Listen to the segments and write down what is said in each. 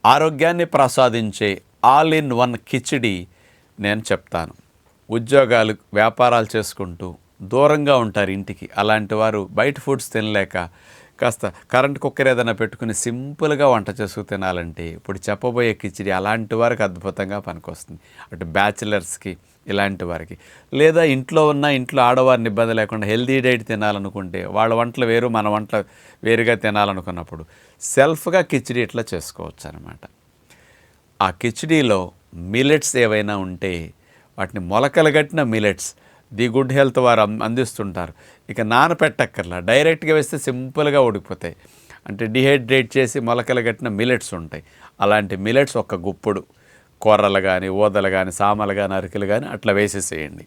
ఆరోగ్యాన్ని ప్రసాదించే all in one khichdi నేను చెప్తాను. ఉద్యోగాలు వ్యాపారాలు చేసుకుంటూ దూరంగా ఉంటారు ఇంటికి, అలాంటి వారు బయట ఫుడ్స్ తినలేక కాస్త కరెంట్ కుక్కర్ ఏదైనా పెట్టుకుని సింపుల్గా వంట చేసుకు తినాలంటే ఇప్పుడు చెప్పబోయే కిచిడి అలాంటి వారికి అద్భుతంగా పనికొస్తుంది. అటు బ్యాచిలర్స్కి, ఇలాంటి వారికి, లేదా ఇంట్లో ఆడవారిని ఇబ్బంది లేకుండా హెల్దీ డైట్ తినాలనుకుంటే వాళ్ళ వంటలు వేరు మన వంటలు వేరుగా తినాలనుకున్నప్పుడు సెల్ఫ్గా కిచిడి ఇట్లా చేసుకోవచ్చు అనమాట. ఆ కిచిడీలో మిలెట్స్ ఏవైనా ఉంటే వాటిని మొలకలు గట్టిన మిలెట్స్ ది గుడ్ హెల్త్ వారు అందిస్తుంటారు. ఇక నానపెట్టక్కర్లా, డైరెక్ట్గా వేస్తే సింపుల్గా ఉడికిపోతాయి. అంటే డిహైడ్రేట్ చేసి మొలకలు గట్టిన మిలెట్స్ ఉంటాయి. అలాంటి మిలెట్స్ ఒక గుప్పుడు కొర్రలు కానీ, ఊదలు కానీ, సామలు కానీ, అరికెలు కానీ అట్లా వేసేసేయండి.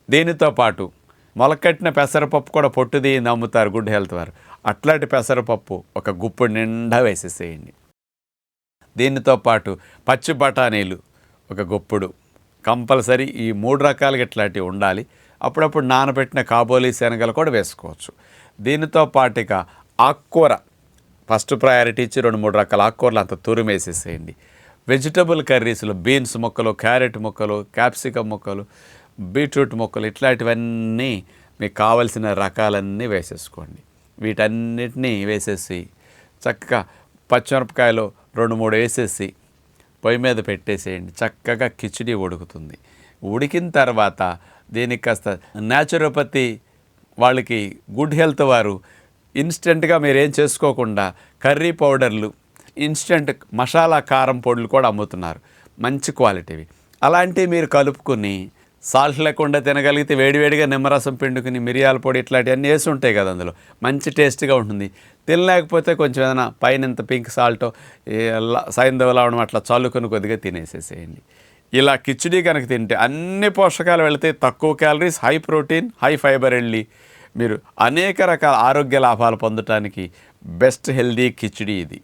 దీనితో పాటు మొలకట్టిన పెసరపప్పు కూడా పొట్టుది నమ్ముతారు గుడ్ హెల్త్ వారు. అట్లాంటి పెసరపప్పు ఒక గుప్పుడు నిండా వేసేసేయండి. దీనితో పాటు పచ్చి బఠానీలు ఒక గుప్పుడు కంపల్సరీ. ఈ 3 రకాలుగా ఇట్లాంటివి ఉండాలి. అప్పుడప్పుడు నానబెట్టిన కాబోలి శనగలు కూడా వేసుకోవచ్చు. దీనితో పాటుగా ఆకుకూర ఫస్ట్ ప్రయారిటీ ఇచ్చి 2-3 రకాల ఆకుకూరలు అంత తురిమేసేసేయండి. వెజిటబుల్ కర్రీస్లో బీన్స్ ముక్కలు, క్యారెట్ ముక్కలు, క్యాప్సికమ్ ముక్కలు, బీట్రూట్ ముక్కలు ఇట్లాంటివన్నీ మీకు కావలసిన రకాలన్నీ వేసేసుకోండి. వీటన్నిటినీ వేసేసి చక్కగా పచ్చిమిరపకాయలు 2-3 వేసేసి పొయ్యి మీద పెట్టేసేయండి. చక్కగా కిచిడి ఉడుకుతుంది. ఉడికిన తర్వాత దీనికి కాస్త న్యాచురోపతి వాళ్ళకి గుడ్ హెల్త్ వారు ఇన్స్టెంట్గా మీరేం చేసుకోకుండా కర్రీ పౌడర్లు, ఇన్స్టెంట్ మసాలా కారం పొడులు కూడా అమ్ముతున్నారు, మంచి క్వాలిటీవి. అలాంటివి మీరు కలుపుకుని సాల్ట్ లేకుండా తినగలిగితే వేడివేడిగా నిమ్మరసం పిండుకుని మిరియాల పొడి ఇట్లాంటివన్నీ వేసి ఉంటాయి కదా, అందులో మంచి టేస్ట్గా ఉంటుంది. తినలేకపోతే కొంచెం ఏదైనా పైన ఇంత పింక్ సాల్ట్, సైంధవ లవణం అట్లా చల్లుకొని కొద్దిగా తినేసేసేయండి. ఇలా కిచిడి కనుక తింటే అన్ని పోషకాలు వెళితే, తక్కువ calories, high protein, high fibre వెళ్ళి మీరు అనేక రకాల ఆరోగ్య లాభాలు పొందడానికి బెస్ట్ హెల్దీ కిచిడి ఇది.